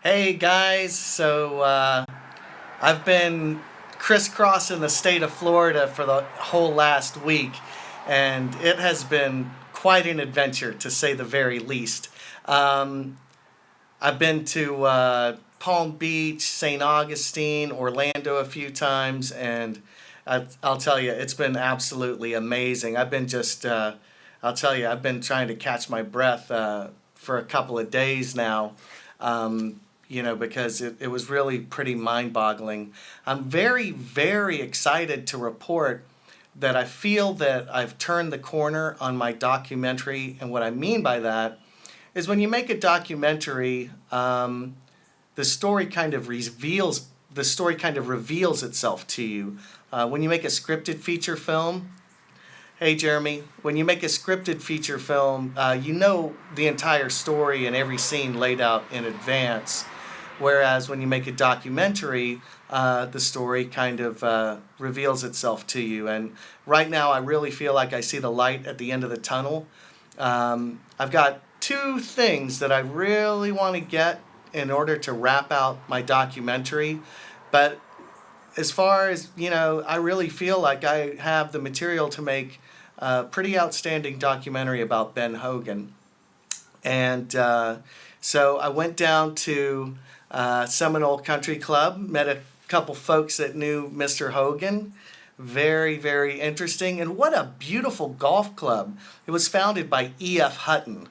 Hey guys, I've been crisscrossing the state of Florida for the whole last week, and it has been quite an adventure to say the very least. Um, I've been to Palm Beach, St. Augustine, Orlando a few times, and I'll tell you, it's been absolutely amazing. I'll tell you, I've been trying to catch my breath for a couple of days now. Because it was really pretty mind-boggling. I'm very, very excited to report that I feel that I've turned the corner on my documentary, and what I mean by that is when you make a documentary, the story kind of reveals itself to you. When you make a scripted feature film, hey Jeremy, when you make a scripted feature film, you know the entire story and every scene laid out in advance. Whereas when you make a documentary, the story kind of reveals itself to you. And right now, I really feel like I see the light at the end of the tunnel. I've got two things that I really want to get in order to wrap out my documentary. But as far as, I really feel like I have the material to make a pretty outstanding documentary about Ben Hogan. And so I went down to Seminole Country Club, met a couple folks that knew Mr. Hogan. Very, very interesting. And what a beautiful golf club. It was founded by E.F. Hutton.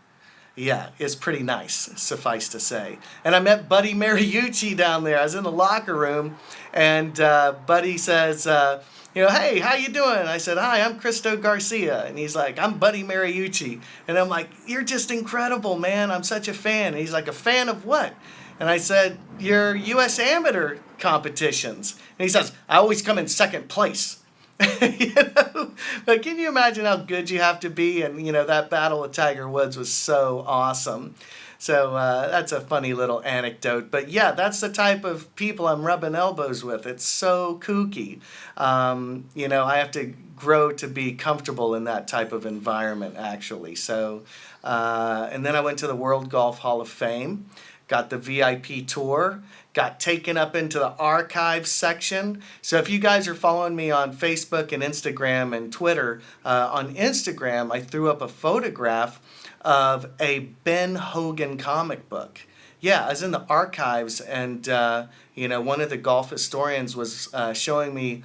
Yeah, it's pretty nice, suffice to say. And I met Buddy Mariucci down there. I was in the locker room, and Buddy says, hey, how you doing? I said, hi, I'm Christo Garcia. And he's like, I'm Buddy Mariucci. And I'm like, you're just incredible, man. I'm such a fan. And he's like, a fan of what? And I said, your U.S. amateur competitions. And he says, I always come in second place. But can you imagine how good you have to be? And, that battle with Tiger Woods was so awesome. So that's a funny little anecdote. But yeah, that's the type of people I'm rubbing elbows with. It's so kooky. I have to grow to be comfortable in that type of environment, actually. So, and then I went to the World Golf Hall of Fame. Got the VIP tour, got taken up into the archives section. So if you guys are following me on Facebook and Instagram and Twitter, on Instagram I threw up a photograph of a Ben Hogan comic book. Yeah, I was in the archives, and one of the golf historians was showing me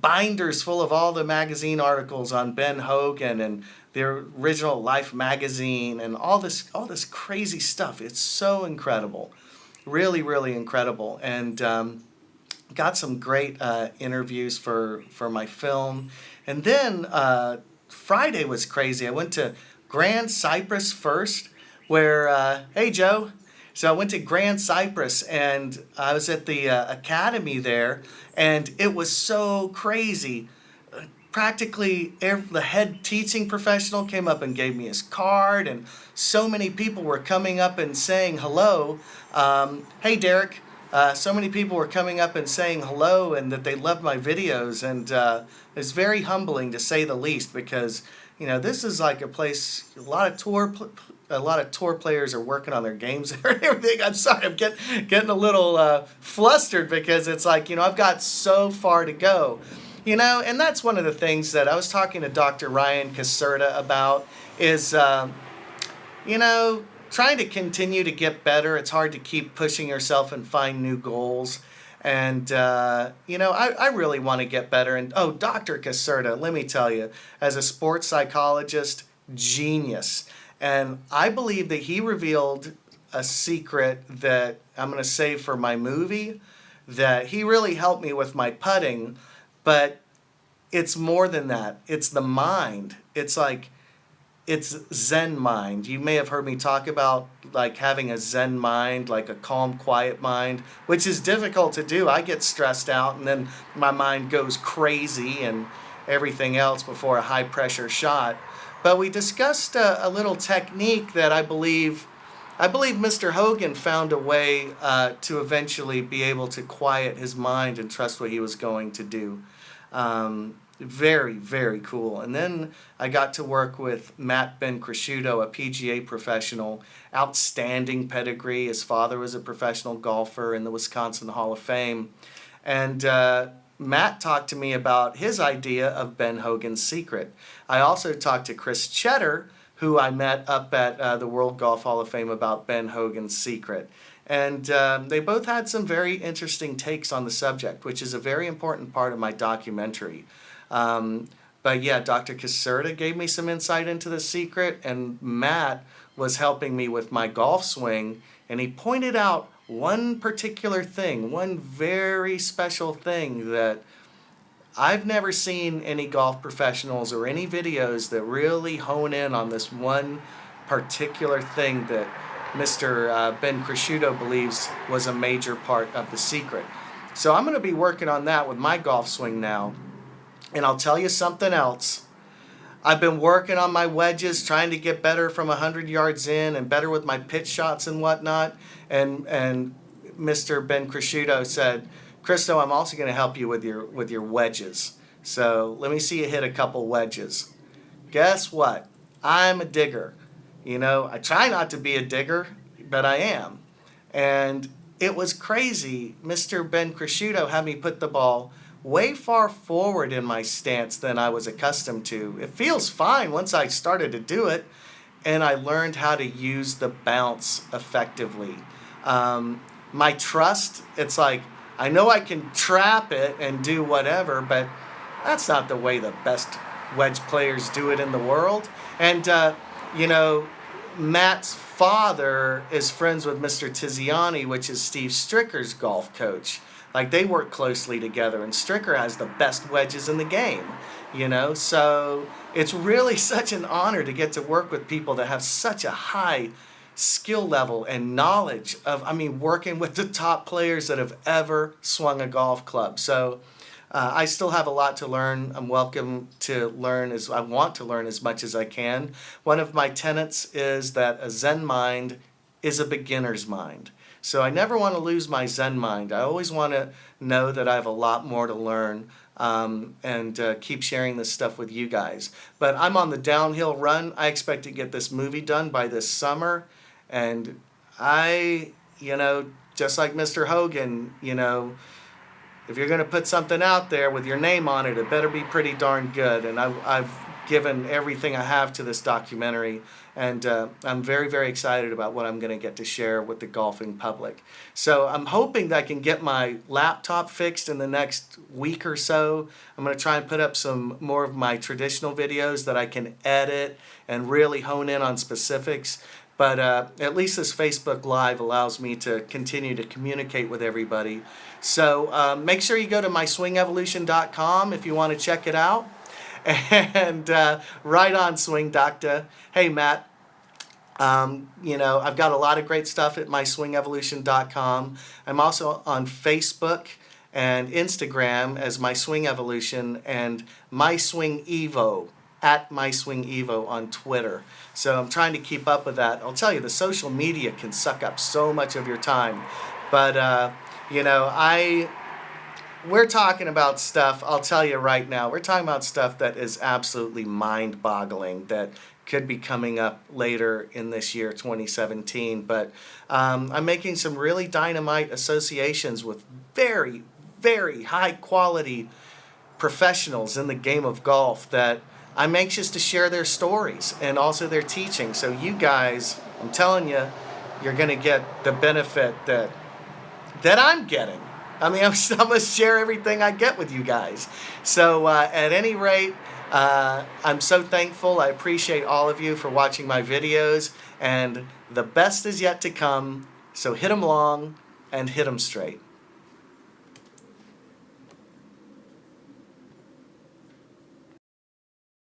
binders full of all the magazine articles on Ben Hogan and the original Life magazine and all this crazy stuff. It's so incredible, really, really incredible. And got some great interviews for my film. And then Friday was crazy. I went to Grand Cypress first, where hey Joe. So I went to Grand Cypress, and I was at the academy there, and it was so crazy. Practically the head teaching professional came up and gave me his card, and so many people were coming up and saying hello. Hey Derek, so many people were coming up and saying hello and that they loved my videos, and it's very humbling to say the least, because this is like a place a lot of tour players are working on their games and everything. I'm sorry, I'm getting a little flustered, because it's like, I've got so far to go. And that's one of the things that I was talking to Dr. Ryan Caserta about is, trying to continue to get better. It's hard to keep pushing yourself and find new goals. And, I really want to get better. And, Dr. Caserta, let me tell you, as a sports psychologist, genius. And I believe that he revealed a secret that I'm going to save for my movie, that he really helped me with my putting. But it's more than that. It's the mind. It's Zen mind. You may have heard me talk about like having a Zen mind, like a calm, quiet mind, which is difficult to do. I get stressed out, and then my mind goes crazy and everything else before a high pressure shot. But we discussed a little technique that I believe Mr. Hogan found a way to eventually be able to quiet his mind and trust what he was going to do. Very, very cool. And then I got to work with Matt Ben Cresciuto, a PGA professional, outstanding pedigree. His father was a professional golfer in the Wisconsin Hall of Fame. And Matt talked to me about his idea of Ben Hogan's secret. I also talked to Chris Cheddar, who I met up at the World Golf Hall of Fame, about Ben Hogan's secret. And they both had some very interesting takes on the subject, which is a very important part of my documentary. But yeah, Dr. Caserta gave me some insight into the secret, and Matt was helping me with my golf swing, and he pointed out one particular thing, one very special thing that I've never seen any golf professionals or any videos that really hone in on this one particular thing that Mr. Ben Cresciuto believes was a major part of the secret. So I'm going to be working on that with my golf swing now. And I'll tell you something else. I've been working on my wedges, trying to get better from 100 yards in and better with my pitch shots and whatnot. And Mr. Ben Cresciuto said, Christo, I'm also going to help you with your wedges. So let me see you hit a couple wedges. Guess what? I'm a digger. You know, I try not to be a digger, but I am. And it was crazy. Mr. Ben Cresciuto had me put the ball way far forward in my stance than I was accustomed to. It feels fine once I started to do it, and I learned how to use the bounce effectively. My trust, it's like, I know I can trap it and do whatever, but that's not the way the best wedge players do it in the world. And, you know, Matt's father is friends with Mr. Tiziani, which is Steve Stricker's golf coach. Like, they work closely together, and Stricker has the best wedges in the game, you know? So it's really such an honor to get to work with people that have such a high skill level and knowledge of, working with the top players that have ever swung a golf club. So I still have a lot to learn. I'm welcome to learn I want to learn as much as I can. One of my tenets is that a Zen mind is a beginner's mind. So I never want to lose my Zen mind. I always want to know that I have a lot more to learn, and keep sharing this stuff with you guys. But I'm on the downhill run. I expect to get this movie done by this summer. And just like Mr. Hogan, if you're going to put something out there with your name on it, it better be pretty darn good. And I've given everything I have to this documentary, and I'm very, very excited about what I'm going to get to share with the golfing public. So I'm hoping that I can get my laptop fixed in the next week or so. I'm going to try and put up some more of my traditional videos that I can edit and really hone in on specifics. But at least this Facebook Live allows me to continue to communicate with everybody. So make sure you go to myswingevolution.com if you want to check it out. And right on, Swing Doctor. Hey, Matt. I've got a lot of great stuff at myswingevolution.com. I'm also on Facebook and Instagram as My Swing Evolution, and My Swing Evo at My Swing Evo on Twitter. So I'm trying to keep up with that. I'll tell you, the social media can suck up so much of your time. But, we're talking about stuff, I'll tell you right now, we're talking about stuff that is absolutely mind-boggling that could be coming up later in this year, 2017. But I'm making some really dynamite associations with very, very high-quality professionals in the game of golf that I'm anxious to share their stories and also their teaching. So you guys, I'm telling you, you're going to get the benefit that I'm getting. I'm going to share everything I get with you guys. So at any rate, I'm so thankful. I appreciate all of you for watching my videos. And the best is yet to come. So hit 'em long and hit 'em straight.